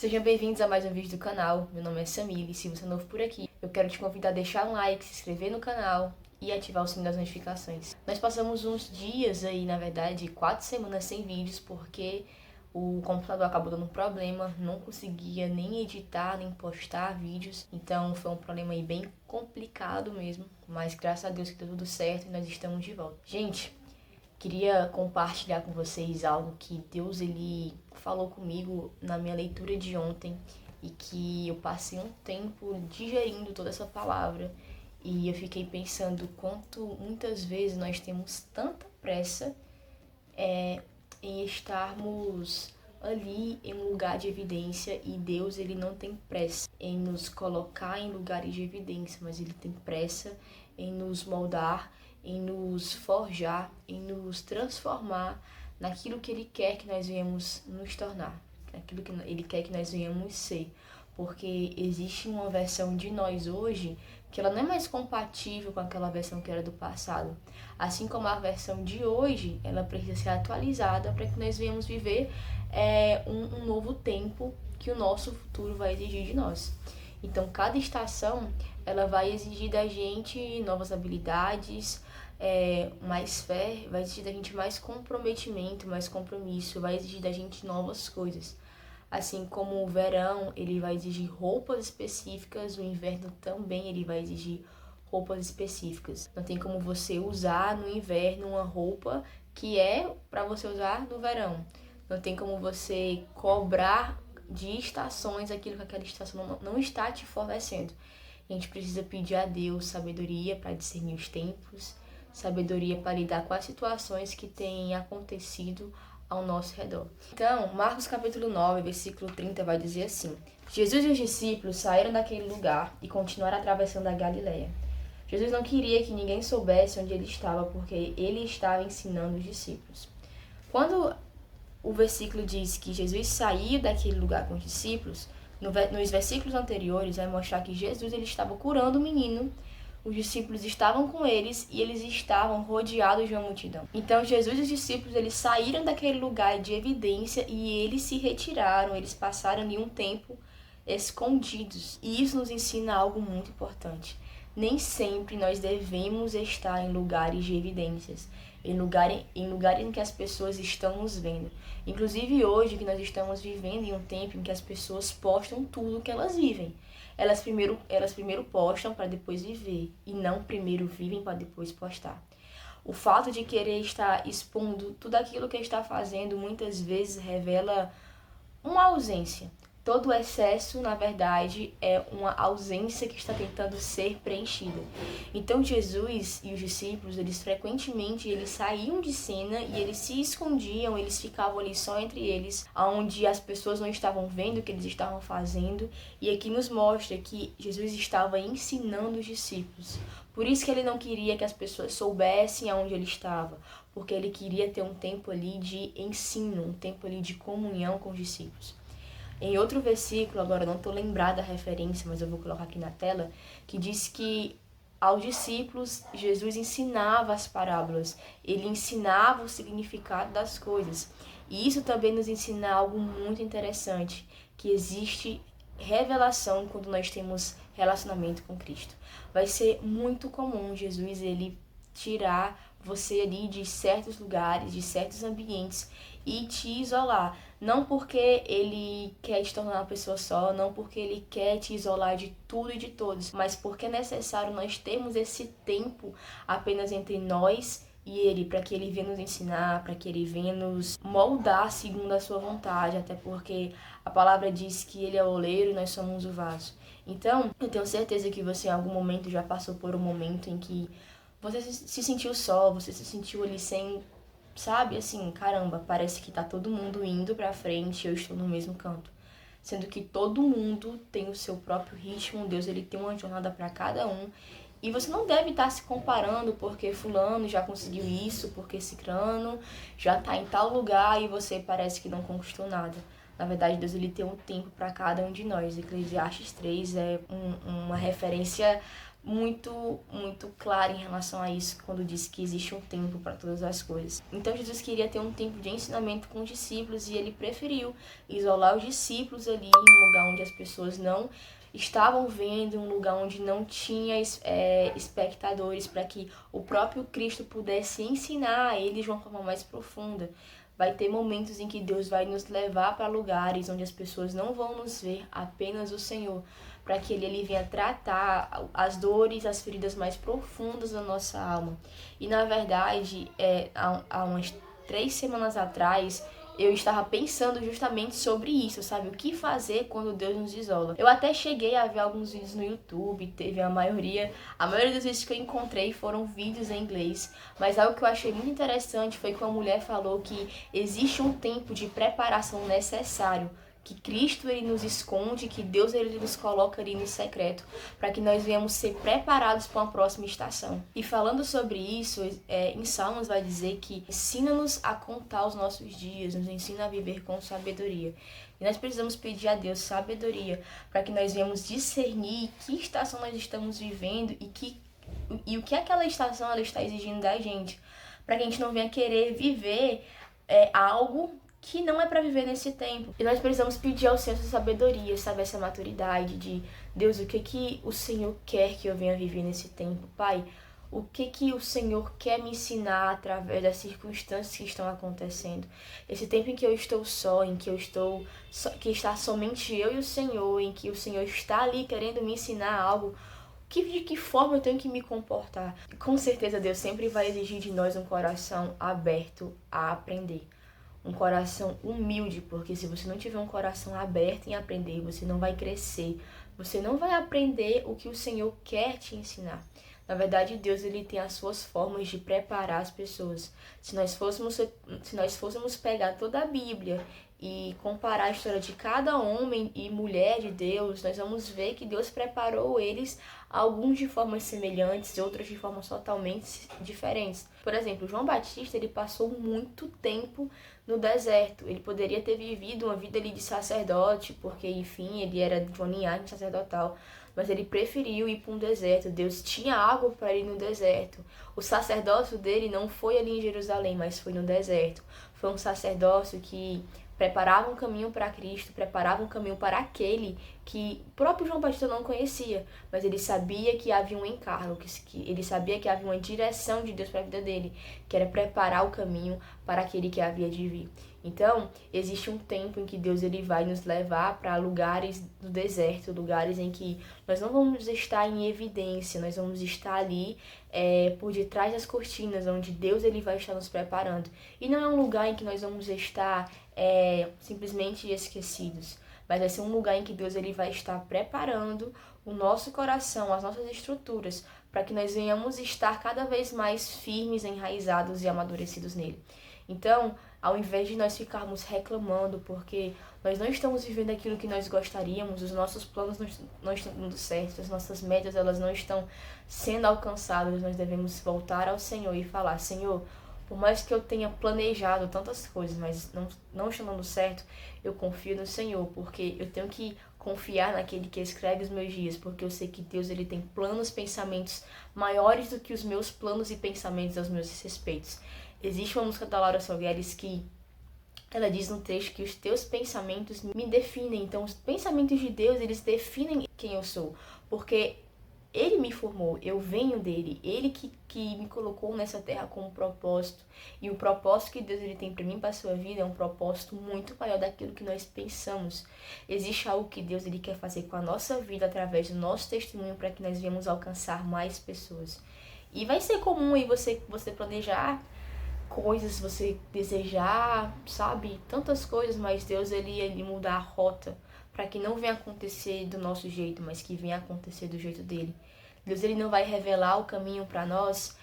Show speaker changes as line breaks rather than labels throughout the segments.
Sejam bem-vindos a mais um vídeo do canal. Meu nome é Samile e se você é novo por aqui, eu quero te convidar a deixar um like, se inscrever no canal e ativar o sininho das notificações. Nós passamos uns dias aí, na verdade, 4 semanas sem vídeos porque o computador acabou dando um problema, não conseguia nem editar, nem postar vídeos, então foi um problema aí bem complicado mesmo, mas graças a Deus que deu tudo certo e nós estamos de volta. Gente, queria compartilhar com vocês algo que Deus ele falou comigo na minha leitura de ontem e que eu passei um tempo digerindo toda essa palavra e eu fiquei pensando quanto muitas vezes nós temos tanta pressa em estarmos ali em um lugar de evidência e Deus ele não tem pressa em nos colocar em lugares de evidência, mas ele tem pressa em nos moldar, em nos forjar, em nos transformar naquilo que ele quer que nós venhamos nos tornar, naquilo que ele quer que nós venhamos ser. Porque existe uma versão de nós hoje que ela não é mais compatível com aquela versão que era do passado. Assim como a versão de hoje, ela precisa ser atualizada para que nós venhamos viver um novo tempo que o nosso futuro vai exigir de nós. Então, cada estação, ela vai exigir da gente novas habilidades, mais fé, vai exigir da gente mais comprometimento, mais compromisso, vai exigir da gente novas coisas. Assim como o verão, ele vai exigir roupas específicas, o inverno também ele vai exigir roupas específicas. Não tem como você usar no inverno uma roupa que é para você usar no verão. Não tem como você cobrar de estações aquilo que aquela estação não está te fornecendo. A gente precisa pedir a Deus sabedoria para discernir os tempos, sabedoria para lidar com as situações que têm acontecido ao nosso redor. Então, Marcos capítulo 9, versículo 30 vai dizer assim: Jesus e os discípulos saíram daquele lugar e continuaram atravessando a Galileia. Jesus não queria que ninguém soubesse onde ele estava, porque ele estava ensinando os discípulos. Quando o versículo diz que Jesus saiu daquele lugar com os discípulos, nos versículos anteriores vai mostrar que Jesus ele estava curando o menino, os discípulos estavam com eles e eles estavam rodeados de uma multidão. Então Jesus e os discípulos eles saíram daquele lugar de evidência e eles se retiraram, eles passaram ali um tempo escondidos. E isso nos ensina algo muito importante. Nem sempre nós devemos estar em lugares de evidências, em lugares em que as pessoas estão nos vendo. Inclusive hoje que nós estamos vivendo em um tempo em que as pessoas postam tudo que elas vivem. Elas primeiro postam para depois viver e não primeiro vivem para depois postar. O fato de querer estar expondo tudo aquilo que está fazendo muitas vezes revela uma ausência. Todo excesso, na verdade, é uma ausência que está tentando ser preenchida. Então, Jesus e os discípulos, eles frequentemente saíam de cena e eles se escondiam, eles ficavam ali só entre eles, onde as pessoas não estavam vendo o que eles estavam fazendo. E aqui nos mostra que Jesus estava ensinando os discípulos. Por isso que ele não queria que as pessoas soubessem aonde ele estava, porque ele queria ter um tempo ali de ensino, um tempo ali de comunhão com os discípulos. Em outro versículo, agora não estou lembrada da referência, mas eu vou colocar aqui na tela, que diz que aos discípulos Jesus ensinava as parábolas, ele ensinava o significado das coisas. E isso também nos ensina algo muito interessante, que existe revelação quando nós temos relacionamento com Cristo. Vai ser muito comum Jesus ele tirar você ali de certos lugares, de certos ambientes e te isolar. Não porque ele quer te tornar uma pessoa só, não porque ele quer te isolar de tudo e de todos, mas porque é necessário nós termos esse tempo apenas entre nós e ele, para que ele venha nos ensinar, para que ele venha nos moldar segundo a sua vontade, até porque a palavra diz que ele é o oleiro e nós somos o vaso. Então, eu tenho certeza que você em algum momento já passou por um momento em que você se sentiu só, você se sentiu ali sem, sabe, assim, caramba, parece que tá todo mundo indo pra frente e eu estou no mesmo canto. Sendo que todo mundo tem o seu próprio ritmo, Deus ele tem uma jornada para cada um. E você não deve estar se comparando porque fulano já conseguiu isso, porque cicrano já tá em tal lugar e você parece que não conquistou nada. Na verdade, Deus ele tem um tempo para cada um de nós. Eclesiastes 3 é uma referência muito clara em relação a isso, quando disse que existe um tempo para todas as coisas. Então Jesus queria ter um tempo de ensinamento com os discípulos e ele preferiu isolar os discípulos ali em um lugar onde as pessoas não estavam vendo, um lugar onde não tinha espectadores, para que o próprio Cristo pudesse ensinar a eles de uma forma mais profunda. Vai ter momentos em que Deus vai nos levar para lugares onde as pessoas não vão nos ver, apenas o Senhor, para que ele venha tratar as dores, as feridas mais profundas da nossa alma. E na verdade, há umas 3 semanas atrás, eu estava pensando justamente sobre isso, sabe? O que fazer quando Deus nos isola. Eu até cheguei a ver alguns vídeos no YouTube, teve a maioria dos vídeos que eu encontrei foram vídeos em inglês, mas algo que eu achei muito interessante foi que uma mulher falou que existe um tempo de preparação necessário, que Cristo ele nos esconde, que Deus ele nos coloca ali no secreto, para que nós venhamos ser preparados para uma próxima estação. E falando sobre isso, em Salmos vai dizer que ensina-nos a contar os nossos dias, nos ensina a viver com sabedoria. E nós precisamos pedir a Deus sabedoria, para que nós venhamos discernir que estação nós estamos vivendo e o que aquela estação ela está exigindo da gente, para que a gente não venha querer viver algo que não é para viver nesse tempo. E nós precisamos pedir ao Senhor essa sabedoria, sabe, essa maturidade de Deus, o que o Senhor quer que eu venha viver nesse tempo, Pai? O que o Senhor quer me ensinar através das circunstâncias que estão acontecendo? Esse tempo em que eu estou só, em que que está somente eu e o Senhor, em que o Senhor está ali querendo me ensinar algo, de que forma eu tenho que me comportar? Com certeza Deus sempre vai exigir de nós um coração aberto a aprender. Um coração humilde, porque se você não tiver um coração aberto em aprender, você não vai crescer, você não vai aprender o que o Senhor quer te ensinar. Na verdade, Deus ele tem as suas formas de preparar as pessoas. Se nós fôssemos pegar toda a Bíblia e comparar a história de cada homem e mulher de Deus, nós vamos ver que Deus preparou eles, alguns de formas semelhantes e outros de formas totalmente diferentes. Por exemplo, João Batista ele passou muito tempo no deserto. Ele poderia ter vivido uma vida ali de sacerdote, porque, enfim, ele era de uma linhagem sacerdotal, mas ele preferiu ir para um deserto. Deus tinha algo para ele no deserto. O sacerdócio dele não foi ali em Jerusalém, mas foi no deserto. Foi um sacerdócio que preparava um caminho para Cristo, preparava um caminho para aquele que o próprio João Batista não conhecia, mas ele sabia que havia um encargo, que ele sabia que havia uma direção de Deus para a vida dele, que era preparar o caminho para aquele que havia de vir. Então, existe um tempo em que Deus ele vai nos levar para lugares do deserto, lugares em que nós não vamos estar em evidência, nós vamos estar ali por detrás das cortinas, onde Deus ele vai estar nos preparando. E não é um lugar em que nós vamos estar simplesmente esquecidos, mas vai ser um lugar em que Deus ele vai estar preparando o nosso coração, as nossas estruturas, para que nós venhamos estar cada vez mais firmes, enraizados e amadurecidos nele. Então, ao invés de nós ficarmos reclamando porque nós não estamos vivendo aquilo que nós gostaríamos, os nossos planos não estão dando certo, as nossas metas elas não estão sendo alcançadas, nós devemos voltar ao Senhor e falar: Senhor, por mais que eu tenha planejado tantas coisas, mas não estão dando certo, eu confio no Senhor, porque eu tenho que confiar naquele que escreve os meus dias, porque eu sei que Deus ele tem planos, pensamentos maiores do que os meus planos e pensamentos aos meus respeitos. Existe uma música da Laura Salgueires que ela diz no trecho que os teus pensamentos me definem. Então, os pensamentos de Deus, eles definem quem eu sou, porque Ele me formou, eu venho dele, Ele que me colocou nessa terra com um propósito. E o propósito que Deus ele tem para mim, para a sua vida, é um propósito muito maior daquilo que nós pensamos. Existe algo que Deus ele quer fazer com a nossa vida através do nosso testemunho para que nós venhamos alcançar mais pessoas. E vai ser comum aí você planejar coisas, você desejar, sabe, tantas coisas, mas Deus ele muda a rota para que não venha acontecer do nosso jeito, mas que venha acontecer do jeito dele. Deus ele não vai revelar o caminho para nós,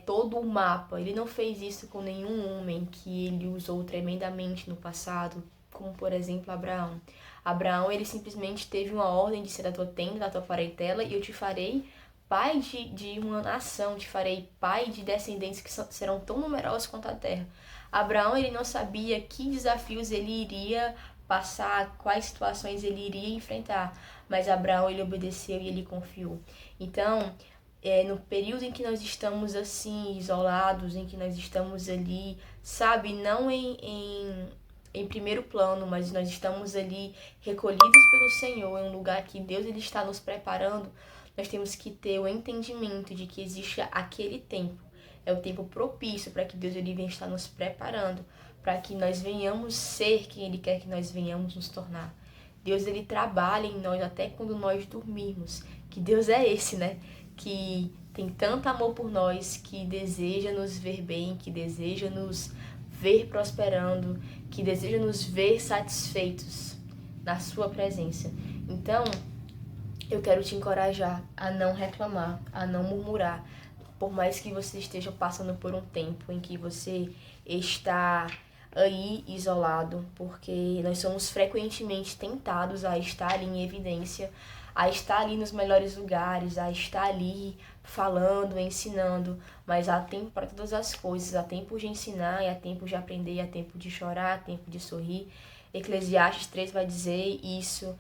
todo o mapa. Ele não fez isso com nenhum homem que ele usou tremendamente no passado, como por exemplo Abraão. Abraão ele simplesmente teve uma ordem de ser da tua tenda, da tua parentela, e eu te farei pai de uma nação, te farei pai de descendentes que serão tão numerosos quanto a terra. Abraão ele não sabia que desafios ele iria passar, quais situações ele iria enfrentar. Mas Abraão, ele obedeceu e ele confiou. Então, no período em que nós estamos assim, isolados, em que nós estamos ali, sabe, não em primeiro plano, mas nós estamos ali recolhidos pelo Senhor, em um lugar que Deus ele está nos preparando, nós temos que ter o entendimento de que existe aquele tempo. É o tempo propício para que Deus ele venha estar nos preparando, para que nós venhamos ser quem Ele quer que nós venhamos nos tornar. Deus ele trabalha em nós até quando nós dormirmos. Que Deus é esse, né? Que tem tanto amor por nós, que deseja nos ver bem, que deseja nos ver prosperando, que deseja nos ver satisfeitos na sua presença. Então, eu quero te encorajar a não reclamar, a não murmurar, por mais que você esteja passando por um tempo em que você está aí isolado, porque nós somos frequentemente tentados a estar ali em evidência, a estar ali nos melhores lugares, a estar ali falando, ensinando, mas há tempo para todas as coisas, há tempo de ensinar, há tempo de aprender, há tempo de chorar, há tempo de sorrir. Eclesiastes 3 vai dizer isso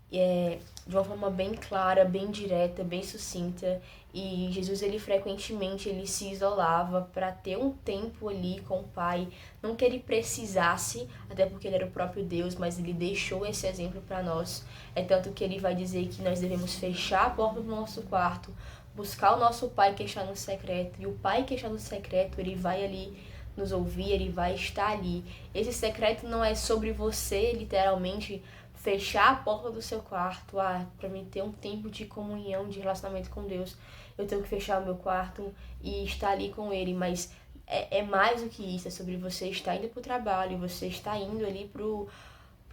de uma forma bem clara, bem direta, bem sucinta. E Jesus, ele frequentemente ele se isolava para ter um tempo ali com o Pai. Não que ele precisasse, até porque ele era o próprio Deus, mas ele deixou esse exemplo para nós. É tanto que ele vai dizer que nós devemos fechar a porta do nosso quarto, buscar o nosso Pai que está no secreto. E o Pai que está no secreto, ele vai ali nos ouvir, ele vai estar ali. Esse secreto não é sobre você, literalmente, fechar a porta do seu quarto, para mim ter um tempo de comunhão, de relacionamento com Deus, eu tenho que fechar o meu quarto e estar ali com Ele, mas é mais do que isso, é sobre você estar indo para o trabalho, você está indo ali pro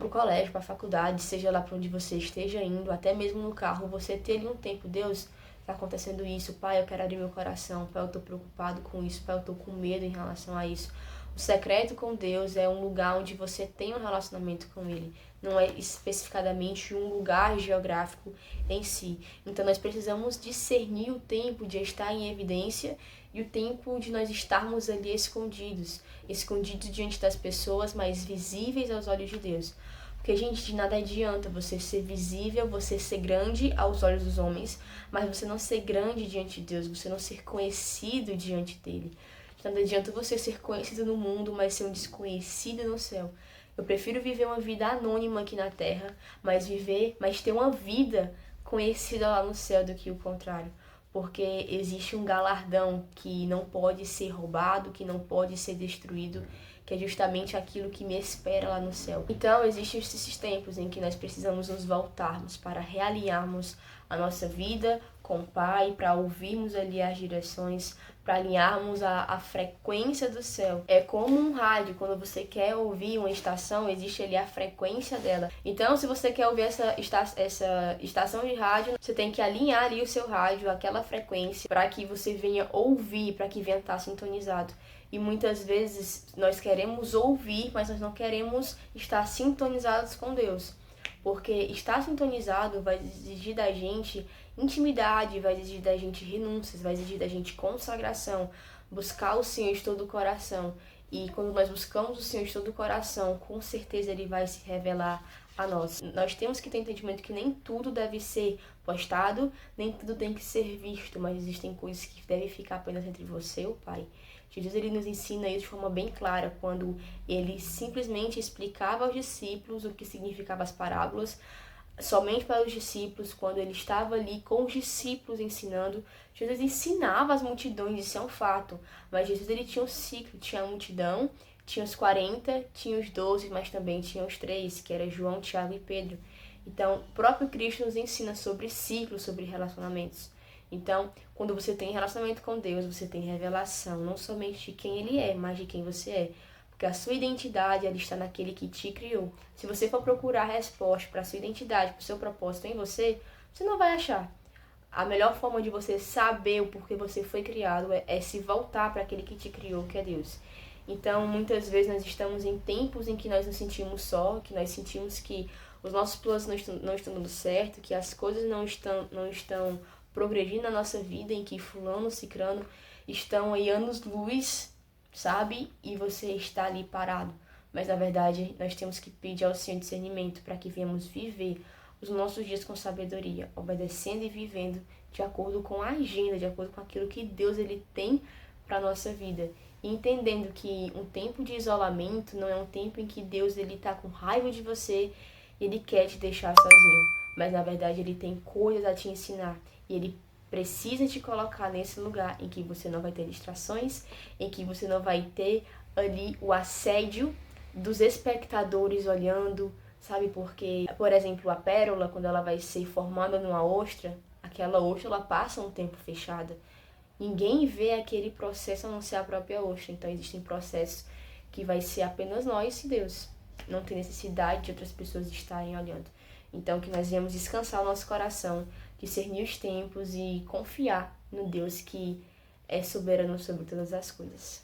colégio, para a faculdade, seja lá para onde você esteja indo, até mesmo no carro, você ter ali um tempo, Deus, está acontecendo isso, Pai, eu quero abrir meu coração, Pai, eu estou preocupado com isso, Pai, eu estou com medo em relação a isso. O secreto com Deus é um lugar onde você tem um relacionamento com Ele. Não é especificadamente um lugar geográfico em si. Então nós precisamos discernir o tempo de estar em evidência e o tempo de nós estarmos ali escondidos. Escondidos diante das pessoas, mas visíveis aos olhos de Deus. Porque, gente, de nada adianta você ser visível, você ser grande aos olhos dos homens, mas você não ser grande diante de Deus, você não ser conhecido diante dele. Não adianta você ser conhecido no mundo, mas ser um desconhecido no céu. Eu prefiro viver uma vida anônima aqui na terra, mas ter uma vida conhecida lá no céu do que o contrário. Porque existe um galardão que não pode ser roubado, que não pode ser destruído, que é justamente aquilo que me espera lá no céu. Então, existem esses tempos em que nós precisamos nos voltarmos para realinharmos a nossa vida com o Pai, para ouvirmos ali as direções, para alinharmos a frequência do céu. É como um rádio, quando você quer ouvir uma estação, existe ali a frequência dela. Então, se você quer ouvir essa estação de rádio, você tem que alinhar ali o seu rádio, aquela frequência, para que você venha ouvir, para que venha estar sintonizado. E muitas vezes nós queremos ouvir, mas nós não queremos estar sintonizados com Deus. Porque estar sintonizado vai exigir da gente intimidade, vai exigir da gente renúncias, vai exigir da gente consagração, buscar o Senhor de todo o coração. E quando nós buscamos o Senhor de todo o coração, com certeza Ele vai se revelar a nós. Nós temos que ter entendimento que nem tudo deve ser postado, nem tudo tem que ser visto, mas existem coisas que devem ficar apenas entre você e o Pai. Jesus ele nos ensina isso de forma bem clara, quando ele simplesmente explicava aos discípulos o que significavam as parábolas, somente para os discípulos, quando ele estava ali com os discípulos ensinando. Jesus ensinava as multidões, isso é um fato, mas Jesus ele tinha um ciclo, tinha a multidão, tinha os 40, tinha os 12, mas também tinha os 3, que era João, Tiago e Pedro. Então, o próprio Cristo nos ensina sobre ciclos, sobre relacionamentos. Então, quando você tem relacionamento com Deus, você tem revelação, não somente de quem Ele é, mas de quem você é. Porque a sua identidade, ela está naquele que te criou. Se você for procurar resposta para a sua identidade, para o seu propósito em você, você não vai achar. A melhor forma de você saber o porquê você foi criado é se voltar para aquele que te criou, que é Deus. Então, muitas vezes nós estamos em tempos em que nós nos sentimos só, que nós sentimos que os nossos planos não estão dando certo, que as coisas não estão progredindo na nossa vida, em que fulano, cicrano estão aí anos-luz, sabe? E você está ali parado. mas na verdade nós temos que pedir ao Senhor discernimento para que venhamos viver os nossos dias com sabedoria, obedecendo e vivendo de acordo com a agenda, de acordo com aquilo que Deus ele tem para a nossa vida. E entendendo que um tempo de isolamento não é um tempo em que Deus ele está com raiva de você, ele quer te deixar sozinho, mas na verdade ele tem coisas a te ensinar e ele precisa te colocar nesse lugar em que você não vai ter distrações, em que você não vai ter ali o assédio dos espectadores olhando, sabe? Porque, por exemplo, a pérola, quando ela vai ser formada numa ostra, aquela ostra ela passa um tempo fechada. Ninguém vê aquele processo a não ser a própria ostra. Então existem processos que vai ser apenas nós e Deus. Não tem necessidade de outras pessoas estarem olhando. Então que nós venhamos descansar o nosso coração, discernir os tempos e confiar no Deus que é soberano sobre todas as coisas.